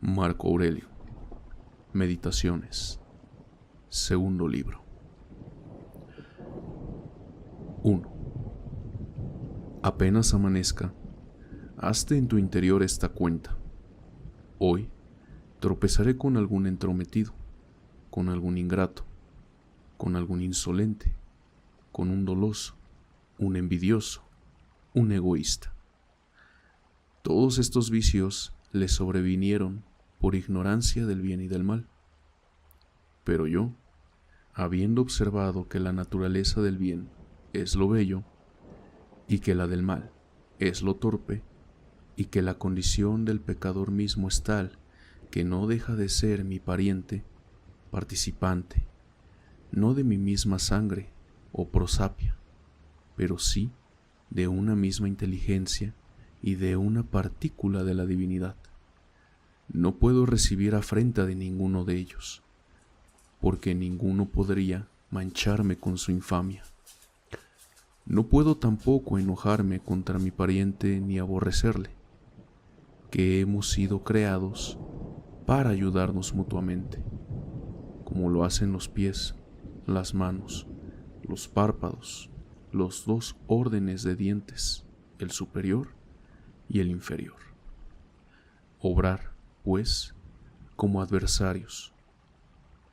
Marco Aurelio. Meditaciones. Segundo libro. 1. Apenas amanezca, hazte en tu interior esta cuenta. Hoy tropezaré con algún entrometido, con algún ingrato, con algún insolente, con un doloso, un envidioso, un egoísta. Todos estos vicios le sobrevinieron por ignorancia del bien y del mal. Pero yo, habiendo observado que la naturaleza del bien es lo bello, y que la del mal es lo torpe, y que la condición del pecador mismo es tal que no deja de ser mi pariente, participante, no de mi misma sangre o prosapia, pero sí de una misma inteligencia y de una partícula de la divinidad. No puedo recibir afrenta de ninguno de ellos, porque ninguno podría mancharme con su infamia. No puedo tampoco enojarme contra mi pariente ni aborrecerle, que hemos sido creados para ayudarnos mutuamente, como lo hacen los pies, las manos, los párpados, los dos órdenes de dientes, el superior y el inferior. Obrar, pues, como adversarios,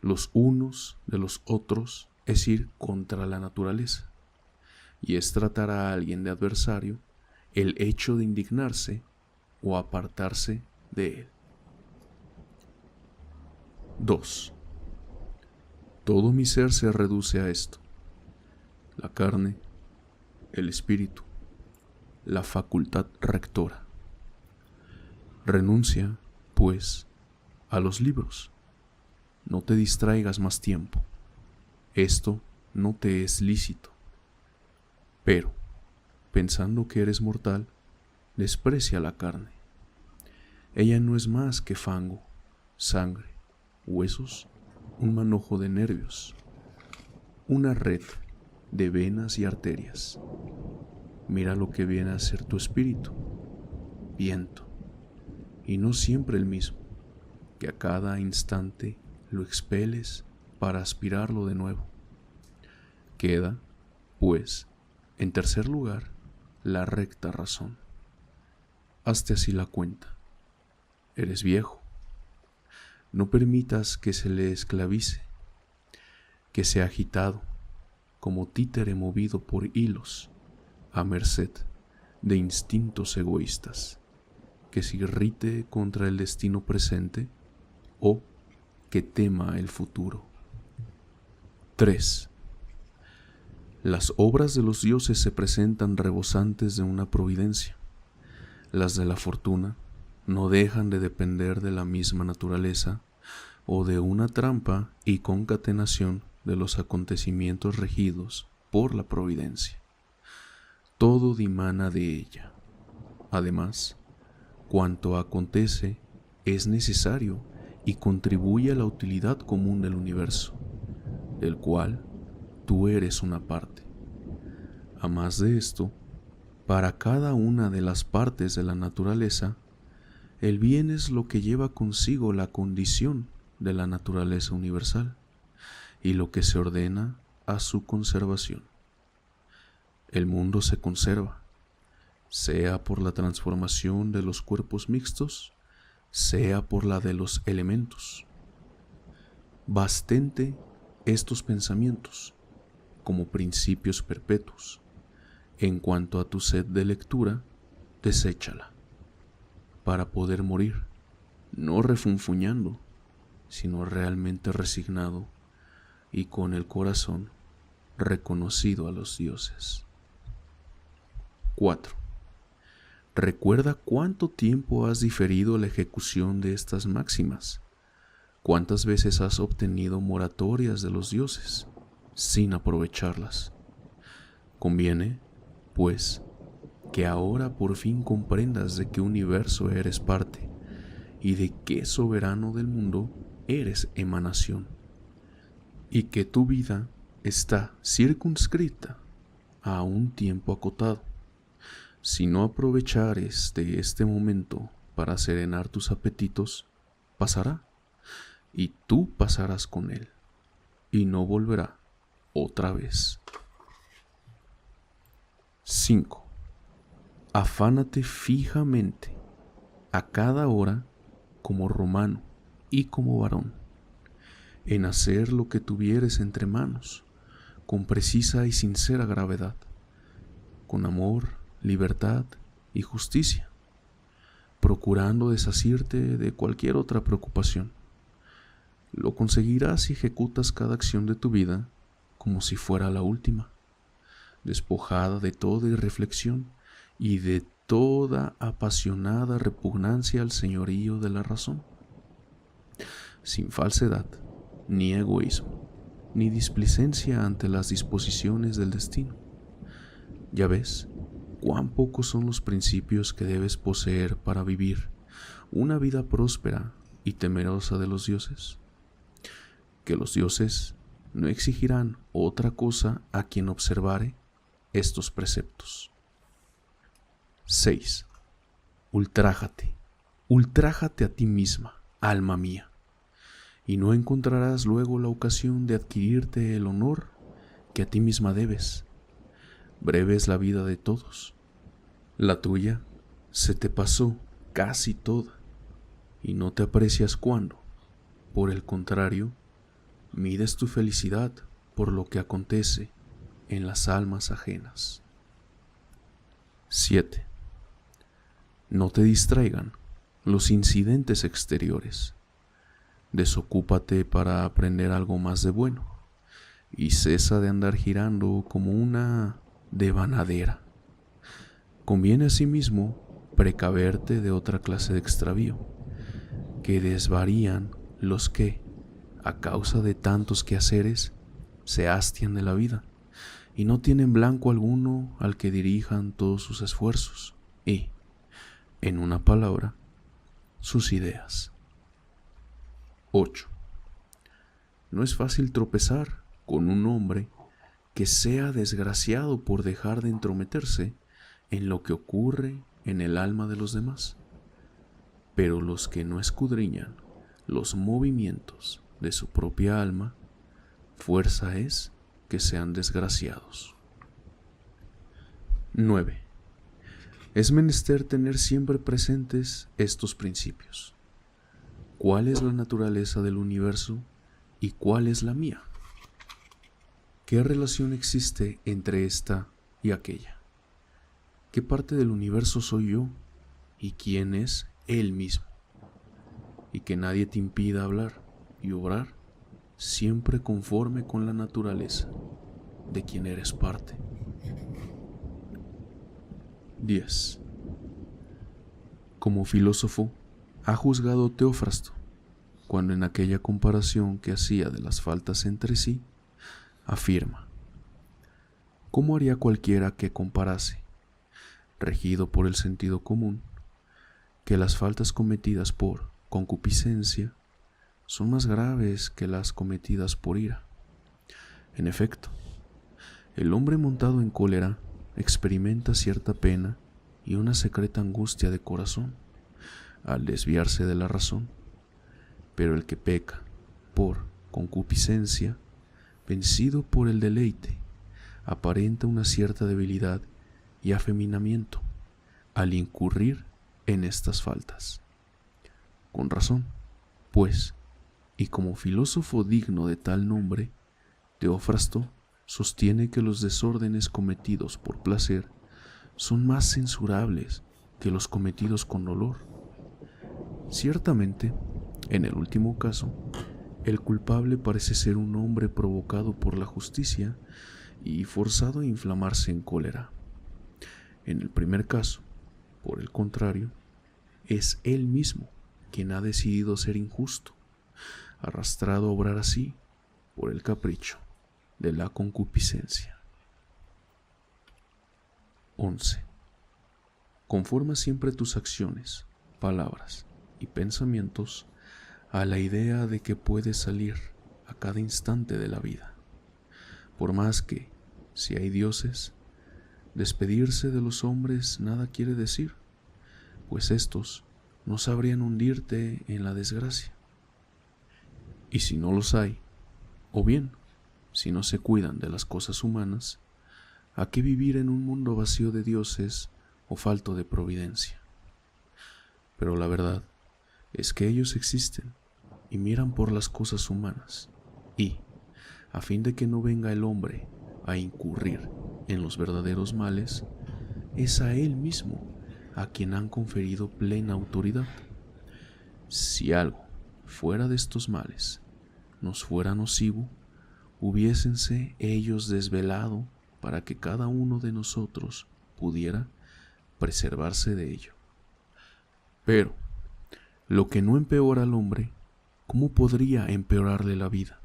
los unos de los otros, es ir contra la naturaleza, y es tratar a alguien de adversario el hecho de indignarse o apartarse de él. 2. Todo mi ser se reduce a esto: la carne, el espíritu, la facultad rectora. Renuncia, pues, a los libros. No te distraigas más tiempo. Esto no te es lícito. Pero, pensando que eres mortal, desprecia la carne. Ella no es más que fango, sangre, huesos, un manojo de nervios, una red de venas y arterias. Mira lo que viene a ser tu espíritu: viento, y no siempre el mismo, que a cada instante lo expeles para aspirarlo de nuevo. Queda, pues, en tercer lugar, la recta razón. Hazte así la cuenta. Eres viejo. No permitas que se le esclavice, que sea agitado, como títere movido por hilos, a merced de instintos egoístas, que se irrite contra el destino presente o que tema el futuro. 3. Las obras de los dioses se presentan rebosantes de una providencia. Las de la fortuna no dejan de depender de la misma naturaleza o de una trampa y concatenación de los acontecimientos regidos por la providencia. Todo dimana de ella. Además, cuanto acontece es necesario y contribuye a la utilidad común del universo, del cual tú eres una parte. A más de esto, para cada una de las partes de la naturaleza, el bien es lo que lleva consigo la condición de la naturaleza universal y lo que se ordena a su conservación. El mundo se conserva, sea por la transformación de los cuerpos mixtos, sea por la de los elementos. Bastente estos pensamientos como principios perpetuos. En cuanto a tu sed de lectura, deséchala, para poder morir, no refunfuñando, sino realmente resignado y con el corazón reconocido a los dioses. 4. Recuerda cuánto tiempo has diferido la ejecución de estas máximas, cuántas veces has obtenido moratorias de los dioses sin aprovecharlas. Conviene, pues, que ahora por fin comprendas de qué universo eres parte y de qué soberano del mundo eres emanación, y que tu vida está circunscrita a un tiempo acotado. Si no aprovechares de este momento para serenar tus apetitos, pasará, y tú pasarás con él, y no volverá otra vez. 5. Afánate fijamente a cada hora como romano y como varón, en hacer lo que tuvieres entre manos, con precisa y sincera gravedad, con amor, libertad y justicia, procurando desasirte de cualquier otra preocupación. Lo conseguirás si ejecutas cada acción de tu vida como si fuera la última, despojada de toda irreflexión y de toda apasionada repugnancia al señorío de la razón, sin falsedad, ni egoísmo, ni displicencia ante las disposiciones del destino. Ya ves cuán pocos son los principios que debes poseer para vivir una vida próspera y temerosa de los dioses, que los dioses no exigirán otra cosa a quien observare estos preceptos. 6. Ultrájate a ti misma, alma mía, y no encontrarás luego la ocasión de adquirirte el honor que a ti misma debes. Breve es la vida de todos. La tuya se te pasó casi toda, y no te aprecias cuando, por el contrario, mides tu felicidad por lo que acontece en las almas ajenas. 7. No te distraigan los incidentes exteriores. Desocúpate para aprender algo más de bueno, y cesa de andar girando como una devanadera. Conviene asimismo precaverte de otra clase de extravío, que desvarían los que, a causa de tantos quehaceres, se hastian de la vida y no tienen blanco alguno al que dirijan todos sus esfuerzos y, en una palabra, sus ideas. 8. No es fácil tropezar con un hombre que sea desgraciado por dejar de entrometerse en lo que ocurre en el alma de los demás, pero los que no escudriñan los movimientos de su propia alma, fuerza es que sean desgraciados. 9. Es menester tener siempre presentes estos principios. ¿Cuál es la naturaleza del universo y cuál es la mía? ¿Qué relación existe entre esta y aquella? ¿Qué parte del universo soy yo y quién es él mismo? Y que nadie te impida hablar y obrar siempre conforme con la naturaleza de quien eres parte. 10. Como filósofo, ha juzgado Teófrasto, cuando en aquella comparación que hacía de las faltas entre sí, afirma: ¿cómo haría cualquiera que comparase, regido por el sentido común, que las faltas cometidas por concupiscencia son más graves que las cometidas por ira? En efecto, el hombre montado en cólera experimenta cierta pena y una secreta angustia de corazón al desviarse de la razón, pero el que peca por concupiscencia, vencido por el deleite, aparenta una cierta debilidad y afeminamiento al incurrir en estas faltas. Con razón, pues, y como filósofo digno de tal nombre, Teófrasto sostiene que los desórdenes cometidos por placer son más censurables que los cometidos con dolor. Ciertamente, en el último caso, el culpable parece ser un hombre provocado por la justicia y forzado a inflamarse en cólera. En el primer caso, por el contrario, es él mismo quien ha decidido ser injusto, arrastrado a obrar así por el capricho de la concupiscencia. 11. Conforma siempre tus acciones, palabras y pensamientos a la idea de que puedes salir a cada instante de la vida, por más que, si hay dioses, despedirse de los hombres nada quiere decir, pues éstos no sabrían hundirte en la desgracia. Y si no los hay, o bien, si no se cuidan de las cosas humanas, ¿a qué vivir en un mundo vacío de dioses o falto de providencia? Pero la verdad es que ellos existen y miran por las cosas humanas, y, a fin de que no venga el hombre a incurrir en los verdaderos males, es a él mismo a quien han conferido plena autoridad. Si algo fuera de estos males nos fuera nocivo, hubiésense ellos desvelado para que cada uno de nosotros pudiera preservarse de ello. Pero lo que no empeora al hombre, ¿cómo podría empeorarle la vida?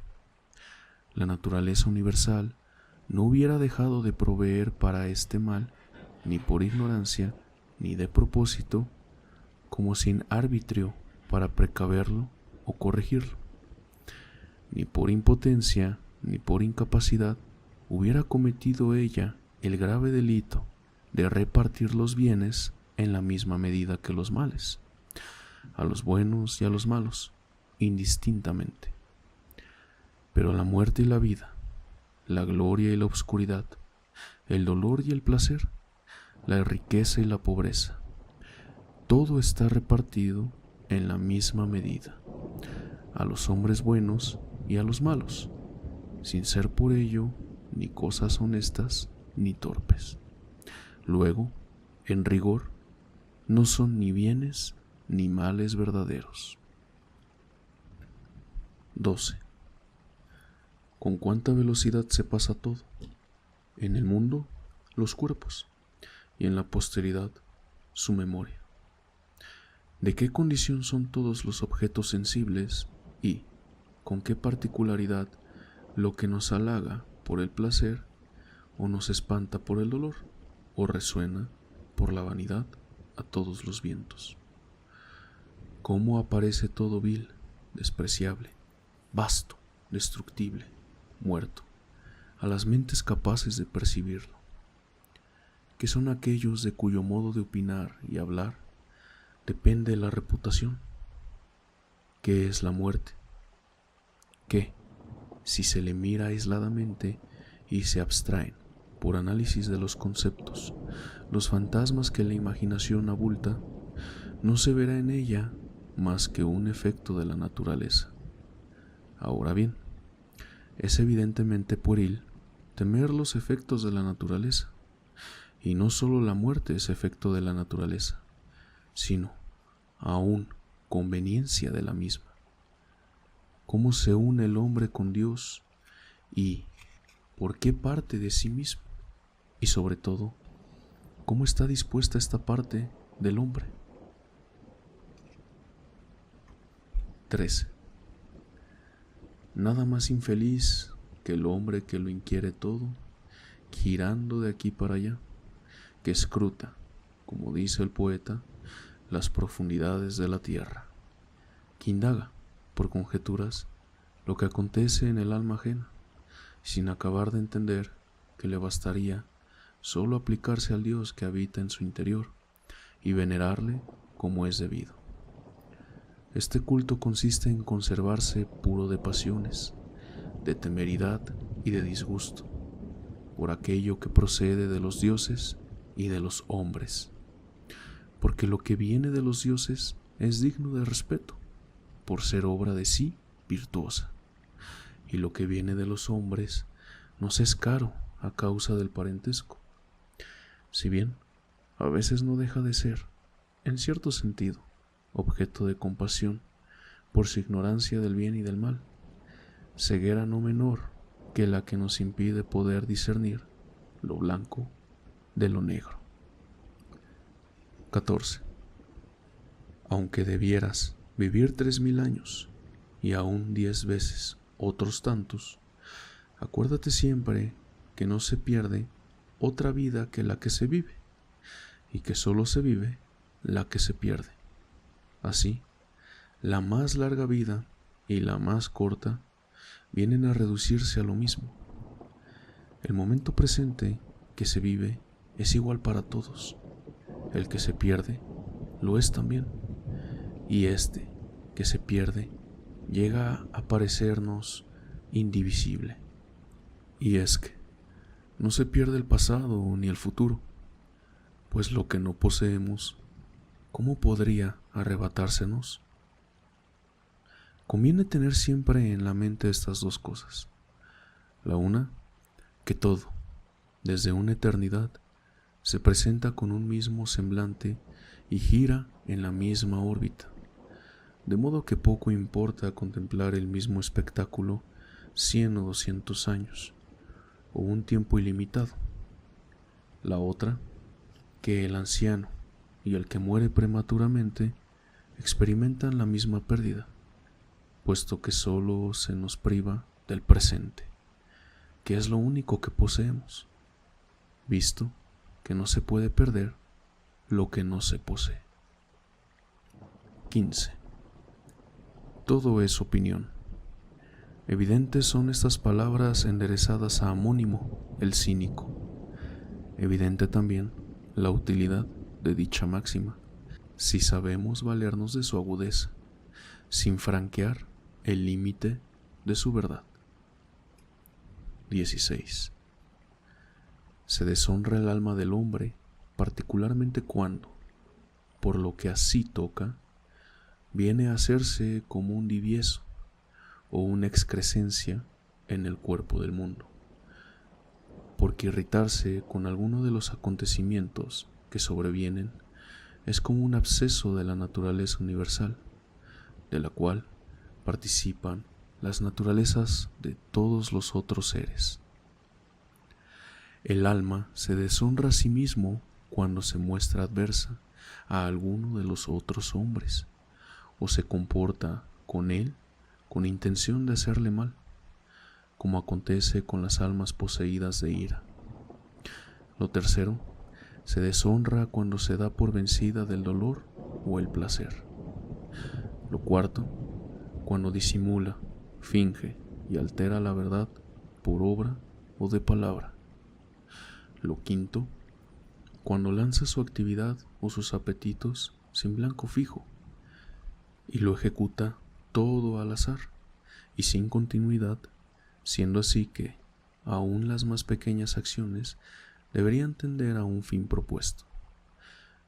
La naturaleza universal no hubiera dejado de proveer para este mal, ni por ignorancia, ni de propósito, como sin arbitrio para precaverlo o corregirlo. Ni por impotencia, ni por incapacidad, hubiera cometido ella el grave delito de repartir los bienes en la misma medida que los males, a los buenos y a los malos, indistintamente. Pero la muerte y la vida, la gloria y la oscuridad, el dolor y el placer, la riqueza y la pobreza, todo está repartido en la misma medida, a los hombres buenos y a los malos, sin ser por ello ni cosas honestas ni torpes. Luego, en rigor, no son ni bienes ni males verdaderos. 12. ¿Con cuánta velocidad se pasa todo? En el mundo, los cuerpos, y en la posteridad, su memoria. ¿De qué condición son todos los objetos sensibles y, con qué particularidad, lo que nos halaga por el placer, o nos espanta por el dolor, o resuena por la vanidad a todos los vientos? ¿Cómo aparece todo vil, despreciable, vasto, destructible, muerto, a las mentes capaces de percibirlo? ¿Qué son aquellos de cuyo modo de opinar y hablar depende la reputación? ¿Qué es la muerte? Que, si se le mira aisladamente y se abstraen por análisis de los conceptos los fantasmas que la imaginación abulta, no se verá en ella más que un efecto de la naturaleza. Ahora bien, es evidentemente pueril temer los efectos de la naturaleza, y no solo la muerte es efecto de la naturaleza, sino aún conveniencia de la misma. ¿Cómo se une el hombre con Dios y por qué parte de sí mismo? Y sobre todo, ¿cómo está dispuesta esta parte del hombre? 13. Nada más infeliz que el hombre que lo inquiere todo, girando de aquí para allá, que escruta, como dice el poeta, las profundidades de la tierra, que indaga, por conjeturas, lo que acontece en el alma ajena, sin acabar de entender que le bastaría solo aplicarse al Dios que habita en su interior y venerarle como es debido. Este culto consiste en conservarse puro de pasiones, de temeridad y de disgusto, por aquello que procede de los dioses y de los hombres, porque lo que viene de los dioses es digno de respeto, por ser obra de sí virtuosa, y lo que viene de los hombres nos es caro a causa del parentesco, si bien a veces no deja de ser, en cierto sentido, objeto de compasión por su ignorancia del bien y del mal, ceguera no menor que la que nos impide poder discernir lo blanco de lo negro. 14. Aunque debieras vivir 3000 años y aún 10 veces otros tantos, acuérdate siempre que no se pierde otra vida que la que se vive, y que solo se vive la que se pierde. Así, la más larga vida y la más corta vienen a reducirse a lo mismo. El momento presente que se vive es igual para todos. El que se pierde lo es también. y este que se pierde llega a parecernos indivisible. Y es que no se pierde el pasado ni el futuro, pues lo que no poseemos, ¿cómo podría arrebatársenos? Conviene tener siempre en la mente estas dos cosas. La una, que todo, desde una eternidad, se presenta con un mismo semblante y gira en la misma órbita, de modo que poco importa contemplar el mismo espectáculo 100 o 200 años, o un tiempo ilimitado. La otra, que el anciano y el que muere prematuramente experimentan la misma pérdida, puesto que solo se nos priva del presente, que es lo único que poseemos, visto que no se puede perder lo que no se posee. 15. Todo es opinión. Evidentes son estas palabras enderezadas a Amónimo, el cínico. Evidente también la utilidad de dicha máxima, si sabemos valernos de su agudeza, sin franquear el límite de su verdad. 16. Se deshonra el alma del hombre, particularmente cuando, por lo que así toca, viene a hacerse como un divieso o una excrescencia en el cuerpo del mundo, porque irritarse con alguno de los acontecimientos que sobrevienen es como un absceso de la naturaleza universal, de la cual participan las naturalezas de todos los otros seres. El alma se deshonra a sí mismo cuando se muestra adversa a alguno de los otros hombres, o se comporta con él con intención de hacerle mal, como acontece con las almas poseídas de ira. Lo tercero, se deshonra cuando se da por vencida del dolor o el placer. Lo cuarto, cuando disimula, finge y altera la verdad por obra o de palabra. Lo quinto, cuando lanza su actividad o sus apetitos sin blanco fijo y lo ejecuta todo al azar y sin continuidad, siendo así que aún las más pequeñas acciones deberían tender a un fin propuesto.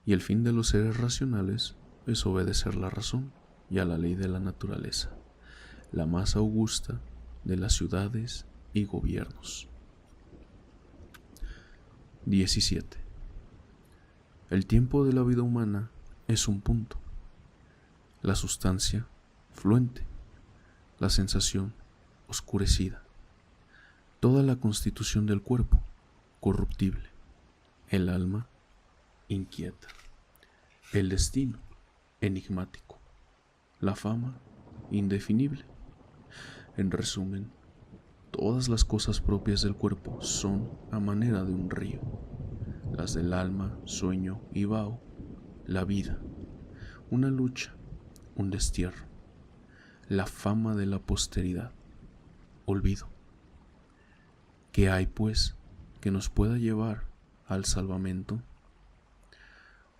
Y el fin de los seres racionales es obedecer la razón y a la ley de la naturaleza, la más augusta de las ciudades y gobiernos. 17. El tiempo de la vida humana es un punto, la sustancia fluente, la sensación oscurecida, toda la constitución del cuerpo corruptible, el alma inquieta, el destino enigmático, la fama indefinible. En resumen, todas las cosas propias del cuerpo son a manera de un río, las del alma, sueño y vaho, la vida, una lucha, un destierro, la fama de la posteridad, olvido. ¿Qué hay, pues, que nos pueda llevar al salvamento?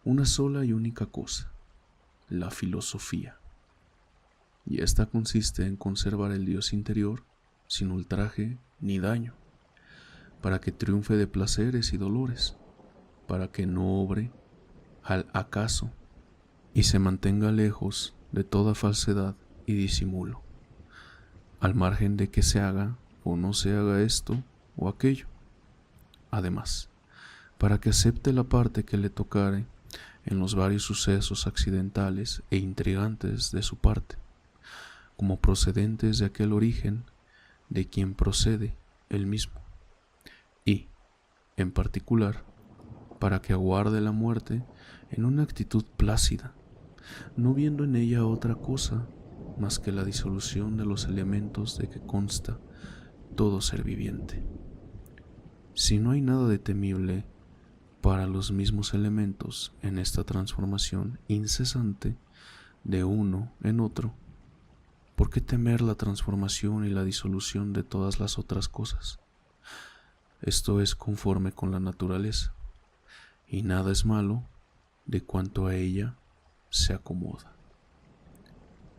Una sola y única cosa, la filosofía. Y esta consiste en conservar el Dios interior sin ultraje ni daño, para que triunfe de placeres y dolores, para que no obre al acaso y se mantenga lejos de toda falsedad y disimulo, al margen de que se haga o no se haga esto o aquello. Además, para que acepte la parte que le tocare en los varios sucesos accidentales e intrigantes de su parte, como procedentes de aquel origen de quien procede el mismo, y, en particular, para que aguarde la muerte en una actitud plácida, no viendo en ella otra cosa más que la disolución de los elementos de que consta todo ser viviente. Si no hay nada de temible para los mismos elementos en esta transformación incesante de uno en otro, ¿por qué temer la transformación y la disolución de todas las otras cosas? Esto es conforme con la naturaleza, y nada es malo de cuanto a ella se acomoda.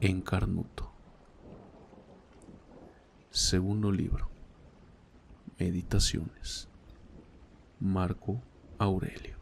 Encarnuto. Segundo libro. Meditaciones. Marco Aurelio.